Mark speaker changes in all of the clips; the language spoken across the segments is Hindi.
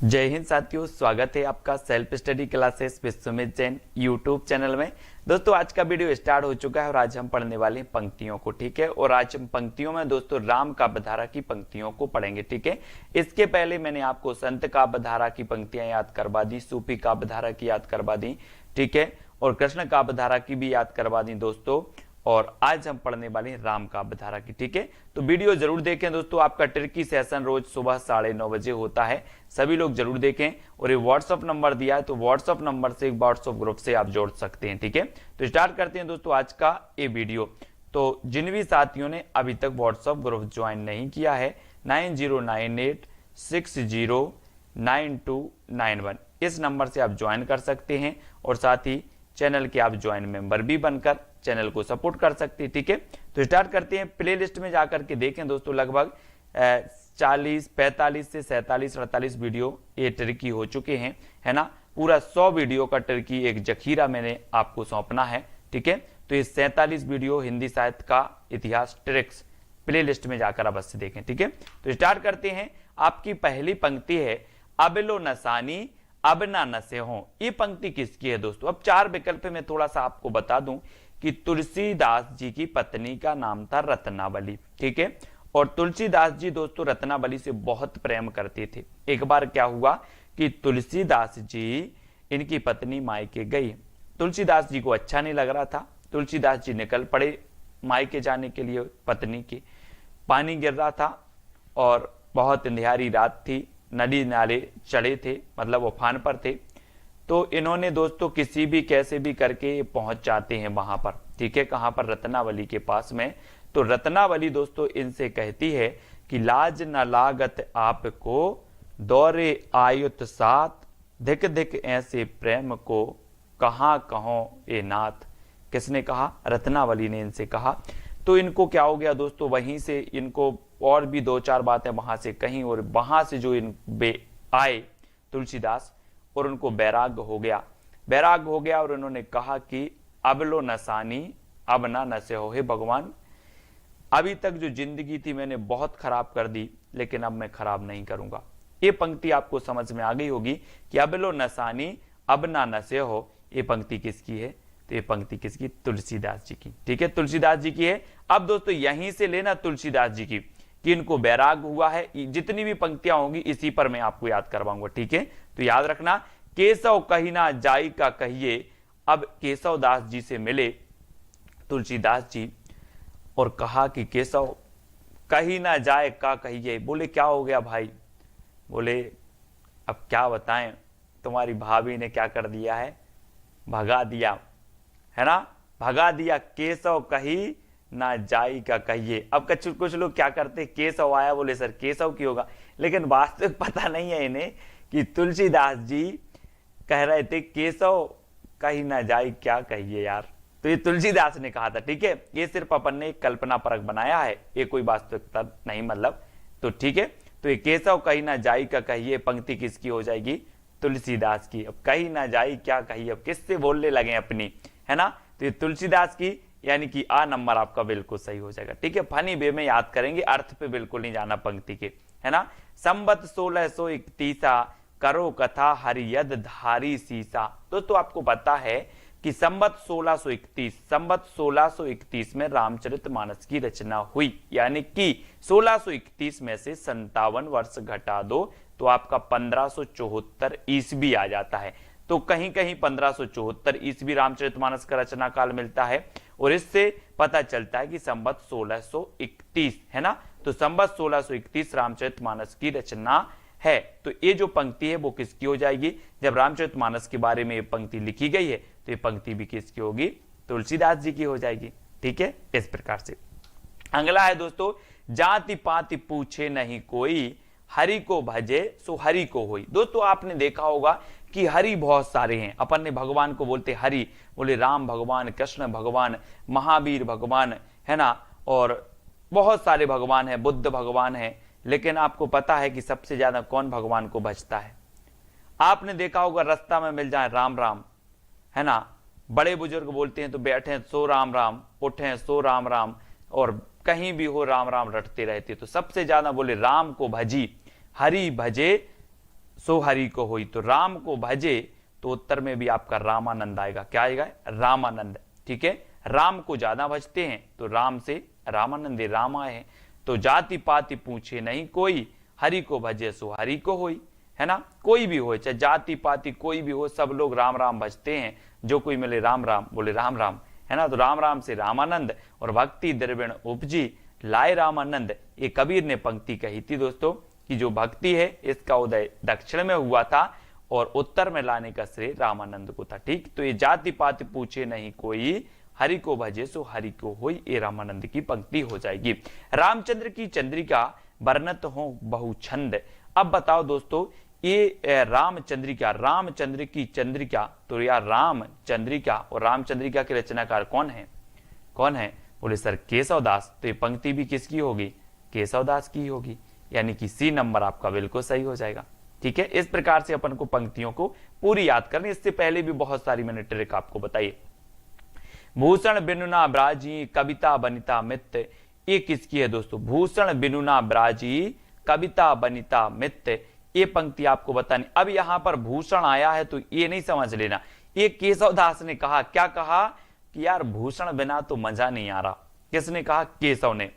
Speaker 1: जय हिंद साथियों, स्वागत है आपका self study classes Vishwamit Jain YouTube channel में। दोस्तों आज का वीडियो स्टार्ट हो चुका है और आज हम पढ़ने वाले हैं पंक्तियों को, ठीक है। और आज हम पंक्तियों में दोस्तों राम काव्यधारा की पंक्तियों को पढ़ेंगे, ठीक है। इसके पहले मैंने आपको संत काव्यधारा की पंक्तियां याद करवा दी, सूफी काव्यधारा की याद करवा दी, ठीक है, और कृष्ण काव्यधारा की भी याद करवा दी दोस्तों। और आज हम पढ़ने वाले हैं राम काव्यधारा की, ठीक है। तो वीडियो जरूर देखें दोस्तों। आपका ट्रिकी सेशन रोज सुबह 9:30 बजे होता है, सभी लोग जरूर देखें। और ये व्हाट्सअप नंबर दिया है, तो व्हाट्सअप नंबर से व्हाट्सअप ग्रुप से आप जोड़ सकते हैं, ठीक है। तो स्टार्ट करते हैं दोस्तों आज का ये वीडियो। तो जिन भी साथियों ने अभी तक व्हाट्सअप ग्रुप ज्वाइन नहीं किया है, 9098609291 इस नंबर से आप ज्वाइन कर सकते हैं। और साथ ही चैनल के आप ज्वाइन मेंबर भी बनकर चैनल को सपोर्ट कर सकते हैं, ठीक है। तो स्टार्ट करते हैं। प्लेलिस्ट में जाकर के देखें दोस्तों, लगभग 40, 45 से 47, 48 वीडियो ये ट्रिकी हो चुके हैं, है ना। पूरा 100 वीडियो का ट्रिकी एक जखीरा मैंने आपको सौंपना है, ठीक है। तो ये 47 वीडियो हिंदी साहित्य का इतिहास ट्रिक्स प्लेलिस्ट में जाकर अवश्य देखें, ठीक है। तो स्टार्ट करते हैं। आपकी पहली पंक्ति है, अबलो नसानी अब ना नसे हो। ये पंक्ति किसकी है दोस्तों? अब चार विकल्प में थोड़ा सा आपको बता दूं कि तुलसीदास जी की पत्नी का नाम था रत्नावली, ठीक है। और तुलसीदास जी दोस्तों रत्नावली से बहुत प्रेम करते थे। एक बार क्या हुआ कि तुलसीदास जी, इनकी पत्नी मायके गई, तुलसीदास जी को अच्छा नहीं लग रहा था। तुलसीदास जी निकल पड़े मायके जाने के लिए पत्नी के। पानी गिर रहा था और बहुत अंधियारी रात थी, नदी नाले चढ़े थे, मतलब उफान पर थे। तो इन्होंने दोस्तों किसी भी कैसे भी करके पहुंच जाते हैं वहां पर, ठीक है। कहां पर? रत्नावली के पास में। तो रत्नावली दोस्तों इनसे कहती है कि लाज न लागत आपको दौरे आयुत साथ, धिक धिक ऐसे प्रेम को कहां कहो ए नाथ। किसने कहा? रत्नावली ने इनसे कहा। तो इनको क्या हो गया दोस्तों, वहीं से इनको और भी दो चार बातें वहां से कहीं, और वहां से जो इन बे आए तुलसीदास, और उनको वैराग्य हो गया, वैराग्य हो गया। और उन्होंने कहा कि अब लो नसानी अब ना नसे हो। हे भगवान, अभी तक जो जिंदगी थी मैंने बहुत खराब कर दी, लेकिन अब मैं खराब नहीं करूंगा। ये पंक्ति आपको समझ में आ गई होगी कि अब लो नसानी अब ना नसे हो। ये पंक्ति किसकी है? तो ये पंक्ति किसकी? तुलसीदास जी की, ठीक है। तुलसीदास जी की है। अब दोस्तों यहीं से लेना तुलसीदास जी की कि इनको वैराग्य हुआ है। जितनी भी पंक्तियां होंगी इसी पर मैं आपको याद करवाऊंगा, ठीक है। तो याद रखना, केशव कही ना जाई का कहिए। अब केशव दास जी से मिले तुलसीदास जी और कहा कि केशव कही ना जाए का कहिए। बोले क्या हो गया भाई? बोले अब क्या बताएं, तुम्हारी भाभी ने क्या कर दिया है, भगा दिया, है ना, भगा दिया। केशव कही ना जाई का कहिए। अब कुछ लोग क्या करते, केशव आया, बोले सर केशव की होगा, लेकिन वास्तविक पता नहीं है इन्हें कि तुलसीदास जी कह रहे थे केशव कही ना जाई क्या कहिए यार। तो ये तुलसीदास ने कहा था, ठीक है। ये सिर्फ अपन ने कल्पना परक बनाया है, ये कोई वास्तविकता नहीं, मतलब। तो ठीक है, तो ये केशव कही ना जाई का कहिए पंक्ति किसकी हो जाएगी? तुलसीदास की। अब कही ना जाई क्या कहिए, अब किससे बोलने लगे अपनी, है ना। तो ये तुलसीदास की, यानी कि आ नंबर आपका बिल्कुल सही हो जाएगा, ठीक है। फनी वे में याद करेंगे, अर्थ पे बिल्कुल नहीं जाना पंक्ति के, है ना। संबत 1631 करो कथा हरियद धारी सीसा। दोस्तों आपको पता है कि संबत 1631 में रामचरितमानस की रचना हुई, यानी कि 1631 में से 57 वर्ष घटा दो तो आपका 1574 ईस्वी आ जाता है। तो कहीं कहीं 1574 ईस्वी रामचरितमानस का रचना काल मिलता है, और इससे पता चलता है कि संबत 1631, है ना। तो संबत 1631 रामचरितमानस की रचना है। तो ये जो पंक्ति है वो किसकी हो जाएगी? जब रामचरितमानस के बारे में ये पंक्ति लिखी गई है तो ये पंक्ति भी किसकी होगी? तुलसीदास जी की हो जाएगी, ठीक है। इस प्रकार से अगला है दोस्तों, जाति पाति पूछे नहीं कोई, हरि को भजे सो हरि को होई। दोस्तों आपने देखा होगा कि हरि बहुत सारे हैं। अपन ने भगवान को बोलते हरि, बोले राम भगवान, कृष्ण भगवान, महावीर भगवान, है ना, और बहुत सारे भगवान है, बुद्ध भगवान है। लेकिन आपको पता है कि सबसे ज्यादा कौन भगवान को भजता है? आपने देखा होगा रास्ता में मिल जाए राम राम, है ना। बड़े बुजुर्ग बोलते हैं तो बैठे सो राम राम, उठे सो राम राम, और कहीं भी हो राम राम रटते रहते। तो सबसे ज्यादा बोले राम को भजी, हरि भजे सो हरि को होई, तो राम को भजे तो उत्तर में भी आपका रामानंद आएगा। क्या आएगा? रामानंद। ठीक है, राम को ज्यादा भजते हैं तो राम से रामानंद राम आए हैं। तो जाति पाति पूछे नहीं कोई, हरि को भजे सो हरि को होई, है ना। कोई भी हो, चाहे जाति पाति कोई भी हो, सब लोग राम राम भजते हैं, जो कोई मिले राम राम बोले राम राम, है ना। तो राम राम से रामानंद और भक्ति द्रविण उपजी लाए रामानंद, ये कबीर ने पंक्ति कही थी दोस्तों कि जो भक्ति है इसका उदय दक्षिण में हुआ था और उत्तर में लाने का श्रेय रामानंद को था। ठीक, तो ये जाति पाति पूछे नहीं कोई, हरि को भजे सो हरि को होई, ये रामानंद की पंक्ति हो जाएगी। रामचंद्र की चंद्रिका वर्णत हो बहुछंद। अब बताओ दोस्तों, ये रामचंद्र की चंद्रिका, तो यार रामचंद्रिका और रामचंद्रिका के रचनाकार कौन है? बोले सर केशवदास। तो ये पंक्ति भी किसकी होगी? केशवदास की होगी, यानी कि सी नंबर आपका बिल्कुल सही हो जाएगा। ठीक है, इस प्रकार से अपन को पंक्तियों को पूरी याद करनी। इससे पहले भी बहुत सारी मैंने ट्रिक आपको बताई। भूषण बिनुना ब्राजी कविता बनिता मित्त, ये किसकी है दोस्तों? भूषण बिनुना ब्राजी कविता बनिता मित्त, ये पंक्ति आपको बतानी। अब यहां पर भूषण आया है तो ये नहीं समझ लेना, ये केशवदास ने कहा। क्या कहा? कि यार भूषण बिना तो मजा नहीं आ रहा। किसने कहा? केशव ने।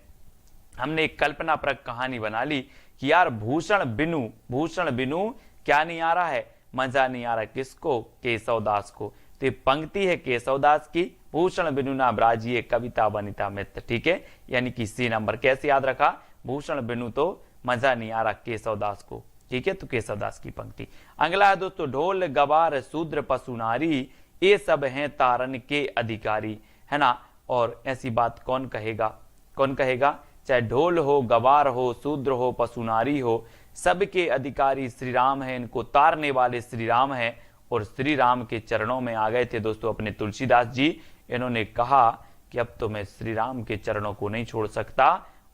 Speaker 1: हमने एक कल्पना परक कहानी बना ली कि यार भूषण बिनु क्या नहीं आ रहा है? मजा नहीं आ रहा। किसको? केशवदास को। तो ये पंक्ति है केशवदास की, भूषण बिनु ना ब्राजिए कविता बनिता मित्र। ठीक है, यानी कि सी नंबर। कैसे याद रखा? भूषण बिनु तो मजा नहीं आ रहा केशवदास को। ठीक है, तो केशवदास की पंक्ति। अगला है दोस्तों, ढोल गवार शूद्र पशु नारी, ये सब हैं तारन के अधिकारी, है ना। और ऐसी बात कौन कहेगा? चाहे ढोल हो, गवार हो, शूद्र हो, पशु नारी हो, सबके अधिकारी श्री राम है, इनको तारने वाले श्री राम है। और श्री राम के चरणों में आ गए थे दोस्तों अपने तुलसीदास जी। इन्होंने कहा कि अब तो मैं श्री राम के चरणों को नहीं छोड़ सकता।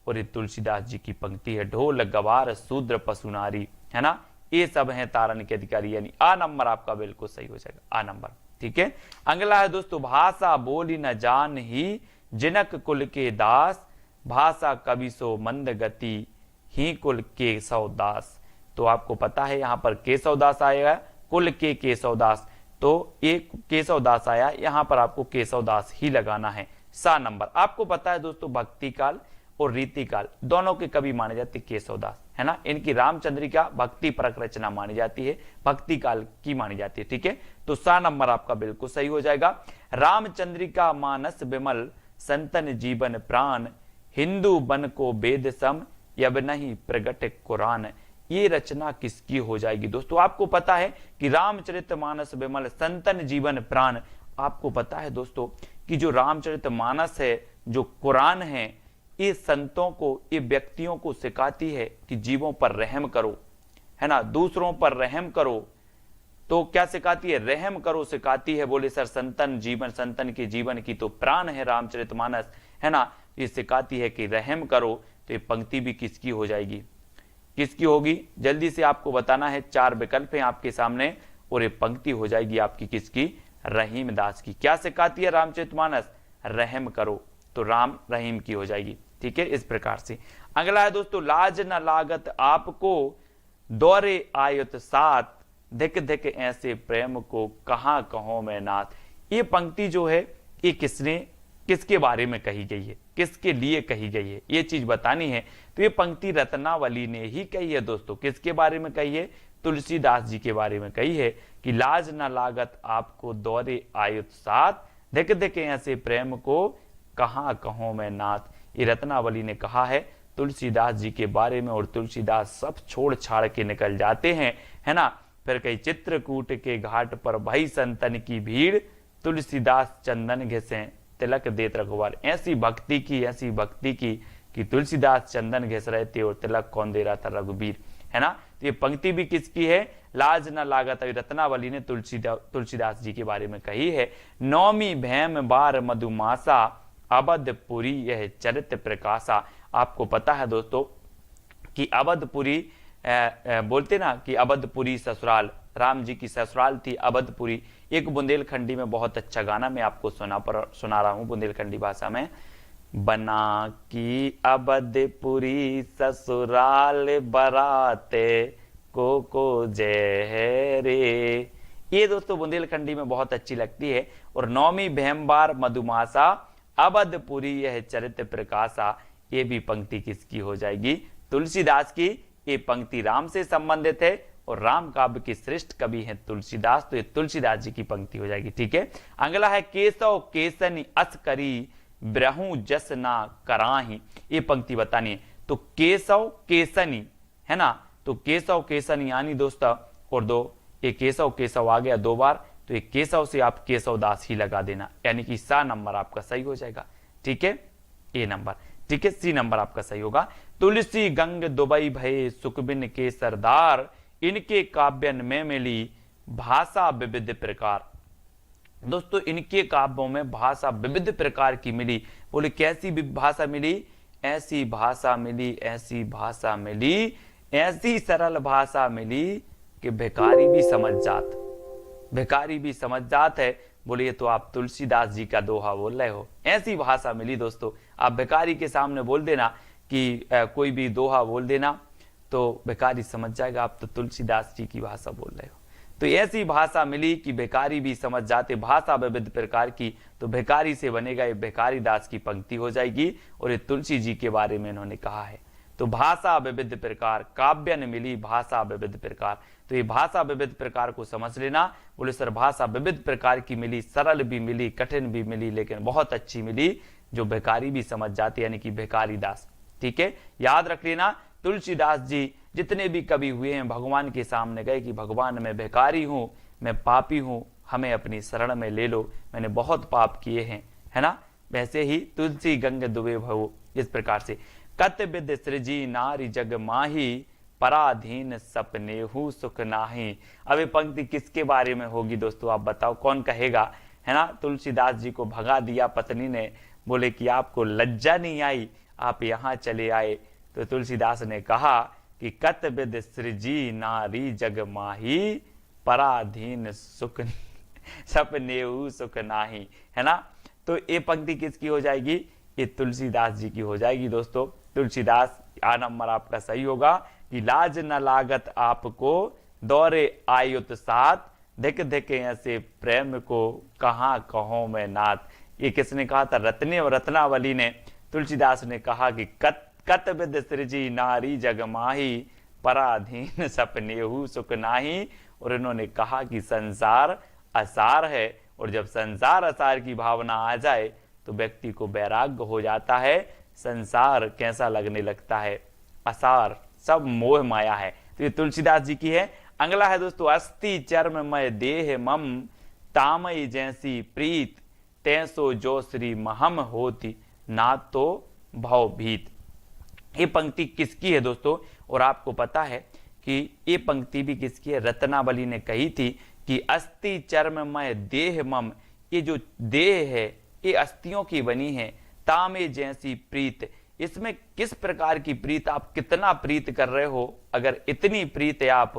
Speaker 1: और ये तुलसीदास जी की पंक्ति है, ढोल गवार शूद्र पशु नारी, है ना, ये सब हैं तारन के अधिकारी, यानी आ नंबर आपका बिल्कुल सही हो जाएगा, आ नंबर। ठीक है, अगला है दोस्तों, भाषा बोली न जान ही जनक कुल के दास, भाषा कवि सो मंद गति ही कुल केशव दास। तो आपको पता है यहां पर केशवदास आएगा, कुल के केशवदास, तो एक केशवदास आया, यहां पर आपको केशवदास ही लगाना है, सा नंबर। आपको पता है दोस्तों भक्ति काल और रीति काल दोनों के कवि माने जाते केशवदास, है ना। इनकी रामचंद्रिका भक्ति परक रचना मानी जाती है, भक्ति काल की मानी जाती है। ठीक है, तो सा नंबर आपका बिल्कुल सही हो जाएगा। रामचंद्रिका मानस विमल संतन जीवन प्राण, हिंदू बन को वेद सम यब नहीं प्रगट कुरान, ये रचना किसकी हो जाएगी दोस्तों? आपको पता है कि रामचरितमानस विमल संतन जीवन प्राण। आपको पता है दोस्तों कि जो रामचरितमानस है, जो कुरान है, ये संतों को, ये व्यक्तियों को सिखाती है कि जीवों पर रहम करो, है ना, दूसरों पर रहम करो। तो क्या सिखाती है? रहम करो सिखाती है। बोले सर संतन के जीवन की तो प्राण है रामचरितमानस, है ना, ये सिखाती है कि रहम करो। तो ये पंक्ति भी किसकी हो जाएगी? किसकी होगी? जल्दी से आपको बताना है, 4 विकल्प हैं आपके सामने और ये पंक्ति हो जाएगी आपकी किसकी? रहीम दास की। क्या सिखाती है रामचरितमानस? रहम करो, तो राम रहीम की हो जाएगी। ठीक है, इस प्रकार से। अगला है दोस्तों, लाज न लागत आपको दौरे आयत साथ, धिक धिक ऐसे प्रेम को कहां कहो मैं नाथ। ये पंक्ति जो है ये किसके बारे में कही गई है, किसके लिए कही गई है, ये चीज बतानी है। तो ये पंक्ति रत्नावली ने ही कही है दोस्तों। किसके बारे में कही है? तुलसीदास जी के बारे में कही है कि लाज न लागत आपको दौरे आयुत साथ, धिक धिक ऐसे प्रेम को कहां कहो मैं नाथ। ये रत्नावली ने कहा है तुलसीदास जी के बारे में। और तुलसीदास सब छोड़ छाड़ के निकल जाते हैं, है ना। फिर कई चित्रकूट के घाट पर भई संतन की भीड़, तुलसीदास चंदन घिसे तिलक देत रघुवर। ऐसी भक्ति की कि तुलसीदास चंदन घिस रहे थे और तिलक कौन दे रहा था? रघुबीर, है ना। तो ये पंक्ति भी किसकी है? लाज न लागत, रत्नावली ने तुलसीदास जी के बारे में कही है। नौमी भैम बार मधुमासा, अवधपुरी यह चरित प्रकाशा। आपको पता है दोस्तों कि अवधपुरी बोलते ना कि अवधपुरी ससुराल, राम जी की ससुराल थी अवधपुरी। एक बुंदेलखंडी में बहुत अच्छा गाना मैं आपको सुना रहा हूं बुंदेलखंडी भाषा में। बना की अवधपुरी ससुराल बराते, को जय है रे। ये दोस्तों बुंदेलखंडी में बहुत अच्छी लगती है। और नौमी भेमबार मधुमासा अवधपुरी यह चरित्र प्रकाशा, ये भी पंक्ति किसकी हो जाएगी? तुलसीदास की। ये पंक्ति राम से संबंधित है और राम काव्य के श्रेष्ठ कवि हैं तुलसीदास, तो ये तुलसीदास जी की पंक्ति हो जाएगी। ठीक है, अगला है केशव केसनी अस करी ब्रहु जस ना कराही। ये पंक्ति बतानी है। तो केशव केसनी है ना, तो केशव केसनी यानी दोस्तों और दो, ये केशव केशव आ गया 2 बार, तो ये केशव से आप केशवदास ही लगा देना, यानी कि सा नंबर आपका सही हो जाएगा। ठीक है, ए नंबर। ठीक है, सी नंबर आपका सही होगा। तुलसी गंग दुबई भये सुखबिन के सरदार, इनके काव्यन में मिली भाषा विविध प्रकार। दोस्तों इनके काव्यों में भाषा विविध प्रकार की मिली। बोले कैसी भाषा मिली? ऐसी भाषा मिली, ऐसी भाषा मिली, ऐसी सरल भाषा मिली कि भिखारी भी समझ जात, भिखारी भी समझ जात है। बोलिए तो आप तुलसीदास जी का दोहा बोल रहे हो। ऐसी भाषा मिली दोस्तों, आप भिखारी के सामने बोल देना कि कोई भी दोहा बोल देना तो भिखारी समझ जाएगा आप तो तुलसीदास जी की भाषा बोल रहे हो। तो ऐसी भाषा मिली कि भिखारी भी समझ जाते, भाषा विविध प्रकार की, तो भिखारी से बनेगा ये भिखारी दास की पंक्ति हो जाएगी। और ये तुलसी जी के बारे में इन्होंने कहा है। तो भाषा विविध प्रकार, काव्यन मिली भाषा विविध प्रकार, तो ये भाषा विविध प्रकार को समझ लेना। बोले सर भाषा विविध प्रकार की मिली, सरल भी मिली, कठिन भी मिली, लेकिन बहुत अच्छी मिली जो भिखारी भी समझ जाते, यानी कि भिखारी दास। ठीक है, याद रख लेना तुलसीदास जी जितने भी कवि हुए हैं भगवान के सामने गए कि भगवान मैं भिखारी हूं, मैं पापी हूं, हमें अपनी शरण में ले लो, मैंने बहुत पाप किए हैं, है ना। वैसे ही तुलसी गंग दुबे भव, इस प्रकार से कत विद सृजी नारी जग माही, पराधीन सपनेहु सुख नाही। अब ये पंक्ति किसके बारे में होगी दोस्तों, आप बताओ कौन कहेगा, है ना। तुलसीदास जी को भगा दिया पत्नी ने, बोले कि आपको लज्जा नहीं आई, आप यहाँ चले आए। तो तुलसीदास ने कहा कि कत विद सृजी नारी जग माही, पराधीन सुख सपनेहु सुख नाही, है ना। तो ये पंक्ति किसकी हो जाएगी? ये तुलसीदास जी की हो जाएगी दोस्तों। तुलसीदास आ नंबर आपका सही होगा कि लाज न लागत आपको दौरे आयुत साथ, धिक धिक ऐसे प्रेम को कहाँ कहो मैं नाथ। ये किसने कहा था? रत्नावली ने। तुलसीदास ने कहा कि कत विद सृजी नारी जग माही, पराधीन सपनेहु सुख नाही। और इन्होंने कहा कि संसार असार है, और जब संसार असार की भावना आ जाए तो व्यक्ति को वैराग्य हो जाता है। संसार कैसा लगने लगता है? असार, सब मोह माया है। तो ये तुलसीदास जी की है। अगला है दोस्तों अस्थि चर्म मय देह मम, तामई जैसी प्रीत, तैसो जो श्री महम होती, ना तो भव भीत। ये पंक्ति किसकी है दोस्तों? और आपको पता है कि ये पंक्ति भी किसकी है? रत्नावली ने कही थी कि अस्थि चर्ममय देह मम, ये जो देह है ये अस्थियों की बनी है। तामे जैसी प्रीत, इसमें किस प्रकार की प्रीत, आप कितना प्रीत कर रहे हो? अगर इतनी प्रीत आप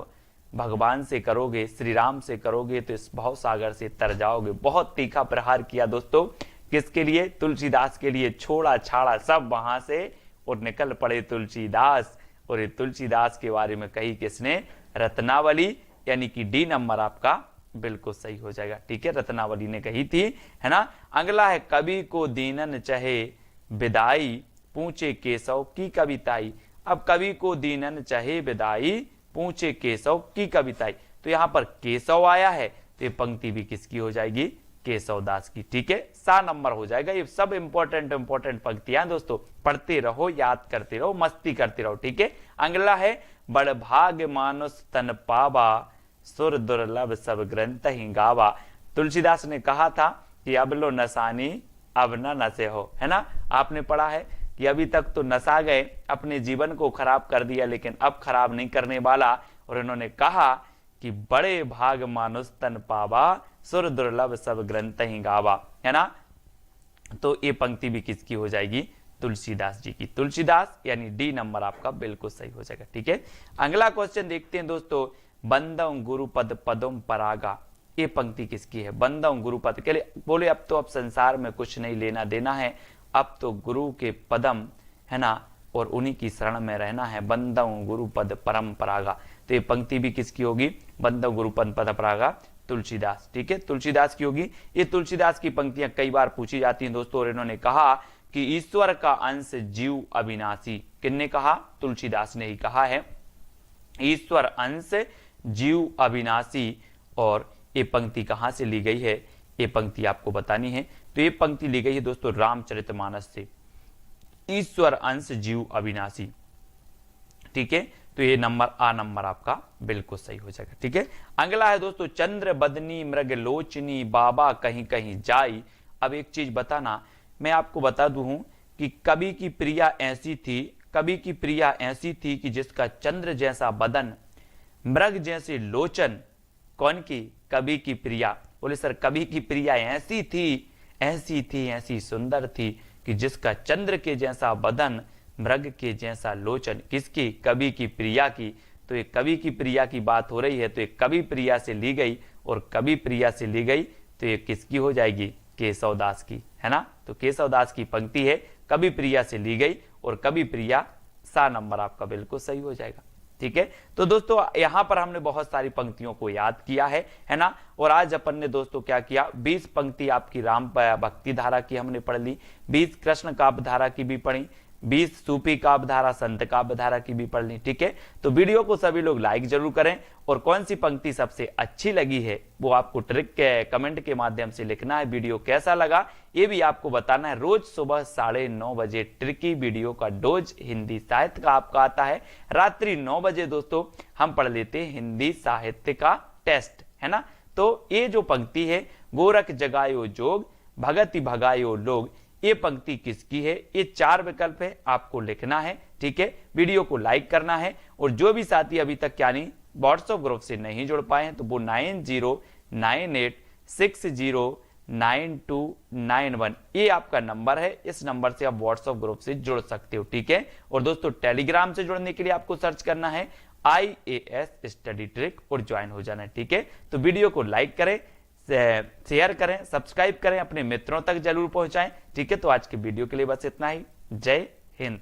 Speaker 1: भगवान से करोगे, श्री राम से करोगे, तो इस भव सागर से तर जाओगे। बहुत तीखा प्रहार किया दोस्तों, किसके लिए? तुलसीदास के लिए। छोड़ा छाड़ा सब वहां से और निकल पड़े तुलसीदास। और ये तुलसीदास के बारे में कही किसने? रत्नावली, यानी कि डी नंबर आपका बिल्कुल सही हो जाएगा। ठीक है, रत्नावली ने कही थी, है ना। अगला है कवि को दीनन चाहे विदाई, पूछे केशव की कविताई। अब कवि को दीनन चाहे विदाई, पूछे केशव की कविताई। तो यहां पर केशव आया है, तो ये पंक्ति भी किसकी हो जाएगी? केशवदास की। ठीक है, सा नंबर हो जाएगा। ये सब इंपॉर्टेंट पंक्तियां दोस्तों, पढ़ते रहो, याद करते रहो, मस्ती करते रहो। ठीक है, अगला है बड़ भाग मानुस तन पावा, सुर दुर्लभ सब ग्रंथ ही गावा। तुलसीदास ने कहा था कि अब लो नसानी अब न नशे हो, है ना। आपने पढ़ा है कि अभी तक तो नशा गए, अपने जीवन को खराब कर दिया, लेकिन अब खराब नहीं करने वाला। और इन्होंने कहा कि बड़े भाग मानुस तन पावा, सुर दुर्लभ सब ग्रंथ ही गावा, है ना। तो ये पंक्ति भी किसकी हो जाएगी? तुलसीदास जी की। तुलसीदास यानी डी नंबर आपका बिल्कुल सही हो जाएगा। ठीक है, अगला क्वेश्चन देखते हैं दोस्तों। बंदम गुरुपद पदम परागा, ये पंक्ति किसकी है? बंदम गुरुपद के लिए बोले अब तो अब संसार में कुछ नहीं लेना देना है, अब तो गुरु के पदम, है ना, और उन्हीं की शरण में रहना है। बंदम गुरुपद परम परागा। तो ये पंक्ति भी किसकी होगी, बंधव गुरुपद पदपरागा तुलसीदास। ठीक है, तुलसीदास की होगी। ये तुलसीदास की पंक्तियां कई बार पूछी जाती हैं दोस्तों, और इन्होंने कहा कि ईश्वर का अंश जीव अविनाशी। किसने कहा, तुलसीदास ने ही कहा है, ईश्वर अंश जीव अविनाशी। और ये पंक्ति कहां से ली गई है, ये पंक्ति आपको बतानी है। तो ये पंक्ति ली गई है दोस्तों रामचरितमानस से, ईश्वर अंश जीव अविनाशी। ठीक है, तो ये नंबर आ नंबर आपका बिल्कुल सही हो जाएगा। ठीक है, अगला है दोस्तों चंद्र बदनी मृग लोचनी बाबा कहीं कहीं जाई। अब एक चीज बताना, मैं आपको बता दूं कि कवि की प्रिया ऐसी थी, कवि की प्रिया ऐसी थी कि जिसका चंद्र जैसा बदन, मृग जैसे लोचन। कौन की, कवि की प्रिया। बोले सर कवि की प्रिया ऐसी थी, ऐसी थी, ऐसी सुंदर थी कि जिसका चंद्र के जैसा बदन, मृग के जैसा लोचन। किसकी, कवि की प्रिया की। तो ये कवि की प्रिया की बात हो रही है, तो ये कवि प्रिया से ली गई, और कवि प्रिया से ली गई तो ये किसकी हो जाएगी, केशवदास की, है ना। तो केशवदास की पंक्ति है, कवि प्रिया से ली गई, और कवि प्रिया सा नंबर आपका बिल्कुल सही हो जाएगा। ठीक है, तो दोस्तों यहां पर हमने बहुत सारी पंक्तियों को याद किया है ना। और आज अपन ने दोस्तों क्या किया, 20 पंक्ति आपकी राम भक्ति धारा की हमने पढ़ ली, 20 कृष्ण काव्य धारा की भी पढ़ी, 20 सूफी काव्य धारा, संत काव्य धारा की भी पढ़ ली। ठीक है, तो वीडियो को सभी लोग लाइक जरूर करें, और कौन सी पंक्ति सबसे अच्छी लगी है वो आपको ट्रिक के कमेंट के माध्यम से लिखना है। वीडियो कैसा लगा ये भी आपको बताना है। रोज सुबह 9:30 बजे ट्रिकी वीडियो का डोज हिंदी साहित्य का आपका आता है। रात्रि 9 बजे दोस्तों हम पढ़ लेते हैं हिंदी साहित्य का टेस्ट, है ना। तो ये जो पंक्ति है, गोरख जगायो जोग भगति भगायो लोग, ये पंक्ति किसकी है, ये 4 विकल्प है, आपको लिखना है। ठीक है, वीडियो को लाइक करना है, और जो भी साथी अभी तक क्या नहीं व्हाट्सएप ग्रुप से नहीं जुड़ पाए हैं तो वो 9098609291 ये आपका नंबर है। इस नंबर से आप व्हाट्सएप ग्रुप से जुड़ सकते हो। ठीक है, और दोस्तों टेलीग्राम से जुड़ने के लिए आपको सर्च करना है IAS स्टडी ट्रिक और ज्वाइन हो जाना है। ठीक है, तो वीडियो को लाइक करें, शेयर करें, सब्सक्राइब करें, अपने मित्रों तक जरूर पहुंचाएं। ठीक है, तो आज के वीडियो के लिए बस इतना ही। जय हिंद।